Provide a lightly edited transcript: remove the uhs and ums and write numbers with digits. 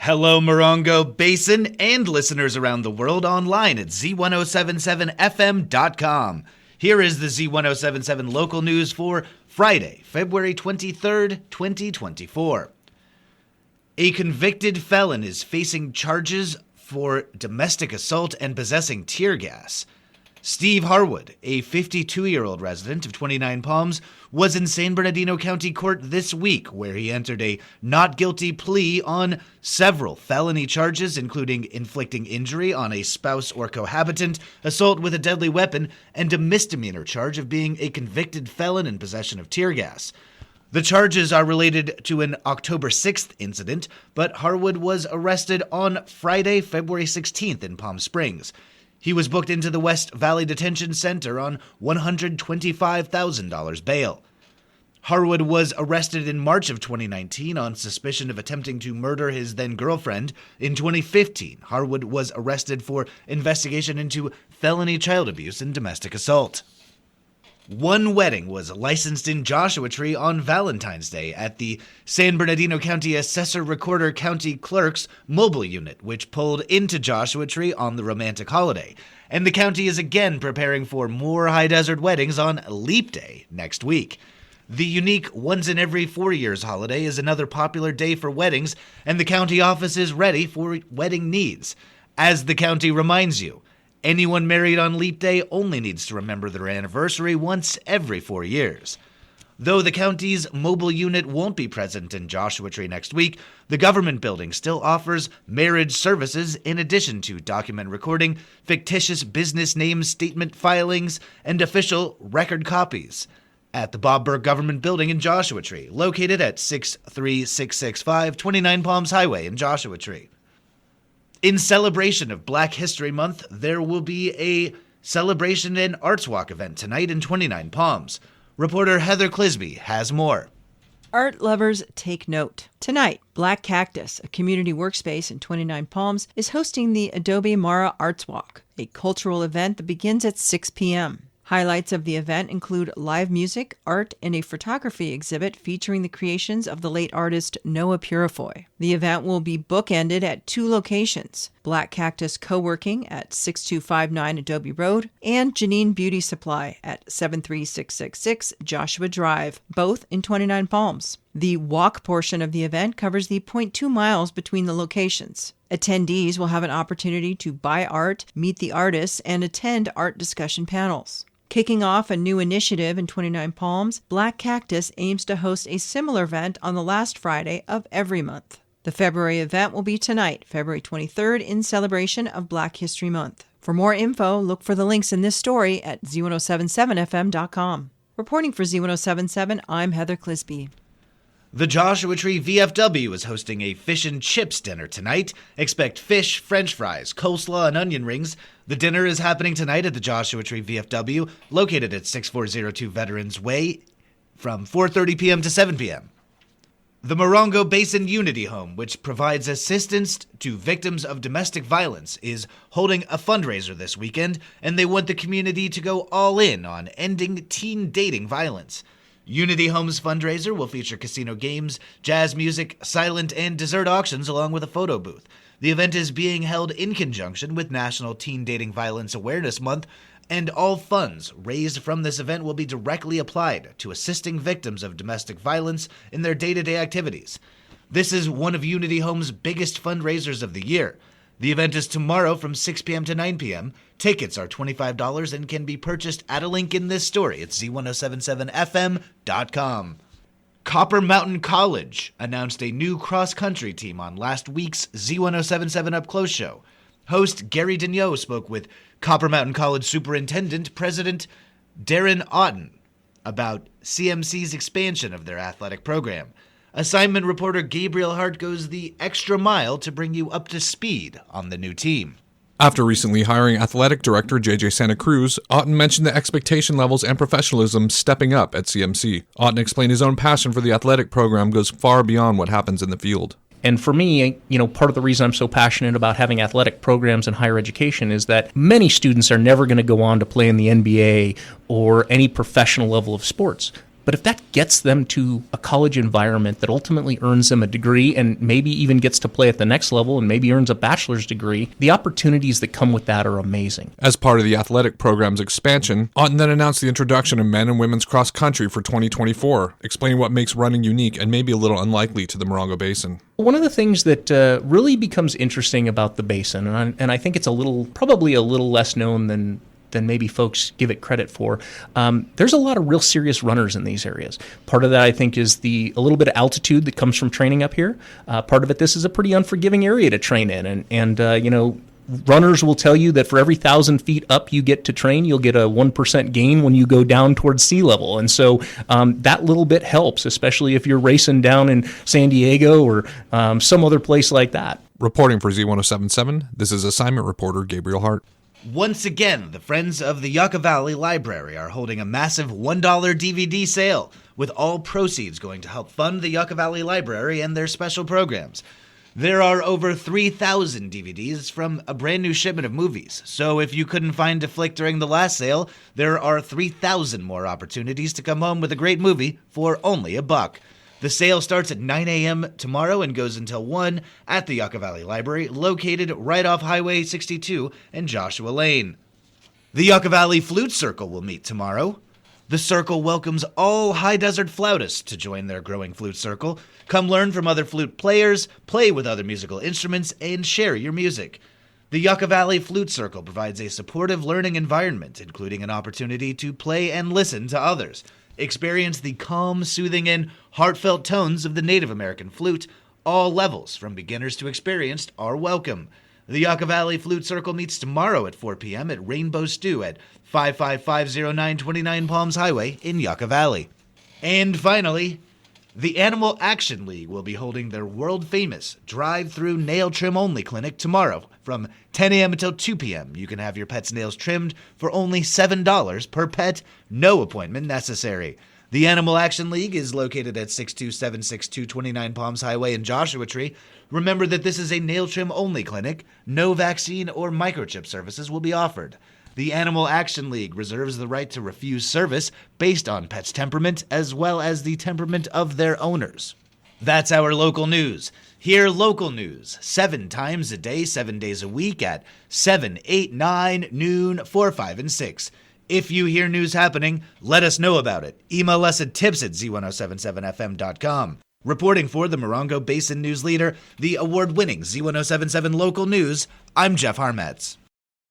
Hello, Morongo Basin and listeners around the world online at Z107.7 Here is the Z107.7 local news for Friday, February 23rd, 2024. A convicted felon is facing charges for domestic assault and possessing tear gas. Steve Harwood, a 52-year-old resident of 29 Palms, was in San Bernardino County Court this week, where he entered a not guilty plea on several felony charges, including inflicting injury on a spouse or cohabitant, assault with a deadly weapon, and a misdemeanor charge of being a convicted felon in possession of tear gas. The charges are related to an October 6th incident, but Harwood was arrested on Friday, February 16th in Palm Springs. He was booked into the West Valley Detention Center on $125,000 bail. Harwood was arrested in March of 2019 on suspicion of attempting to murder his then-girlfriend. In 2015, Harwood was arrested for investigation into felony child abuse and domestic assault. One wedding was licensed in Joshua Tree on Valentine's Day at the San Bernardino County Assessor Recorder County Clerk's mobile unit, which pulled into Joshua Tree on the romantic holiday. And the county is again preparing for more high desert weddings on Leap Day next week. The unique once-in-every-4 years holiday is another popular day for weddings, and the county office is ready for wedding needs. As the county reminds you, anyone married on Leap Day only needs to remember their anniversary once every 4 years. Though the county's mobile unit won't be present in Joshua Tree next week, the government building still offers marriage services in addition to document recording, fictitious business name statement filings, and official record copies. At the Bob Burke Government Building in Joshua Tree, located at 63665 29 Palms Highway in Joshua Tree. In celebration of Black History Month, there will be a celebration and arts walk event tonight in 29 Palms. Reporter Heather Clisby has more. Art lovers, take note. Tonight, Black Cactus, a community workspace in 29 Palms, is hosting the Adobe Mara Arts Walk, a cultural event that begins at 6 p.m. Highlights of the event include live music, art, and a photography exhibit featuring the creations of the late artist Noah Purifoy. The event will be bookended at two locations, Black Cactus Co-working at 6259 Adobe Road and Janine Beauty Supply at 73666 Joshua Drive, both in 29 Palms. The walk portion of the event covers the 0.2 miles between the locations. Attendees will have an opportunity to buy art, meet the artists, and attend art discussion panels. Kicking off a new initiative in 29 Palms, Black Cactus aims to host a similar event on the last Friday of every month. The February event will be tonight, February 23rd, in celebration of Black History Month. For more info, look for the links in this story at Z107.7fm.com. Reporting for Z107.7, I'm Heather Clisby. The Joshua Tree VFW is hosting a fish and chips dinner tonight. Expect fish, french fries, coleslaw, and onion rings. The dinner is happening tonight at the Joshua Tree VFW, located at 6402 Veterans Way, from 4:30 p.m. to 7 p.m. The Morongo Basin Unity Home, which provides assistance to victims of domestic violence, is holding a fundraiser this weekend, and they want the community to go all in on ending teen dating violence. Unity Home's fundraiser will feature casino games, jazz music, silent and dessert auctions, along with a photo booth. The event is being held in conjunction with National Teen Dating Violence Awareness Month, and all funds raised from this event will be directly applied to assisting victims of domestic violence in their day-to-day activities. This is one of Unity Home's biggest fundraisers of the year. The event is tomorrow from 6 p.m. to 9 p.m. Tickets are $25 and can be purchased at a link in this story at Z107.7fm.com. Copper Mountain College announced a new cross-country team on last week's Z107.7 Up Close show. Host Gary Daigneault spoke with Copper Mountain College Superintendent President Darren Otten about CMC's expansion of their athletic program. Assignment reporter Gabriel Hart goes the extra mile to bring you up to speed on the new team. After recently hiring athletic director J.J. Santa Cruz, Otten mentioned the expectation levels and professionalism stepping up at CMC. Otten explained his own passion for the athletic program goes far beyond what happens in the field. And for me, part of the reason I'm so passionate about having athletic programs in higher education is that many students are never going to go on to play in the NBA or any professional level of sports. But if that gets them to a college environment that ultimately earns them a degree and maybe even gets to play at the next level and maybe earns a bachelor's degree, the opportunities that come with that are amazing. As part of the athletic program's expansion, Otten then announced the introduction of men and women's cross country for 2024, explaining what makes running unique and maybe a little unlikely to the Morongo Basin. One of the things that really becomes interesting about the basin, and I think it's probably a little less known than maybe folks give it credit for, there's a lot of real serious runners in these areas. Part of that, I think, is a little bit of altitude that comes from training up here. Part of it, this is a pretty unforgiving area to train in, and runners will tell you that for every 1,000 feet up you get to train, you'll get a 1% gain when you go down towards sea level. And so that little bit helps, especially if you're racing down in San Diego or some other place like that. Reporting for Z107.7, this is assignment reporter Gabriel Hart. Once again, the Friends of the Yucca Valley Library are holding a massive $1 DVD sale, with all proceeds going to help fund the Yucca Valley Library and their special programs. There are over 3,000 DVDs from a brand new shipment of movies, so if you couldn't find a flick during the last sale, there are 3,000 more opportunities to come home with a great movie for only $1. The sale starts at 9 a.m. tomorrow and goes until 1 at the Yucca Valley Library, located right off Highway 62 and Joshua Lane. The Yucca Valley Flute Circle will meet tomorrow. The circle welcomes all high desert flautists to join their growing flute circle. Come learn from other flute players, play with other musical instruments, and share your music. The Yucca Valley Flute Circle provides a supportive learning environment, including an opportunity to play and listen to others. Experience the calm, soothing, and heartfelt tones of the Native American flute. All levels, from beginners to experienced, are welcome. The Yucca Valley Flute Circle meets tomorrow at 4 p.m. at Rainbow Stew at 55509 29 Palms Highway in Yucca Valley. And finally, the Animal Action League will be holding their world-famous drive-through nail trim only clinic tomorrow from 10 a.m. until 2 p.m. You can have your pet's nails trimmed for only $7 per pet, no appointment necessary. The Animal Action League is located at 62762 29 Palms Highway in Joshua Tree. Remember that this is a nail trim only clinic. No vaccine or microchip services will be offered. The Animal Action League reserves the right to refuse service based on pet's temperament as well as the temperament of their owners. That's our local news. Hear local news 7 times a day, 7 days a week at 7, 8, 9, noon, 4, 5, and 6. If you hear news happening, let us know about it. Email us at tips@z1077fm.com. Reporting for the Morongo Basin News Leader, the award-winning Z107.7 Local News, I'm Jeff Harmetz.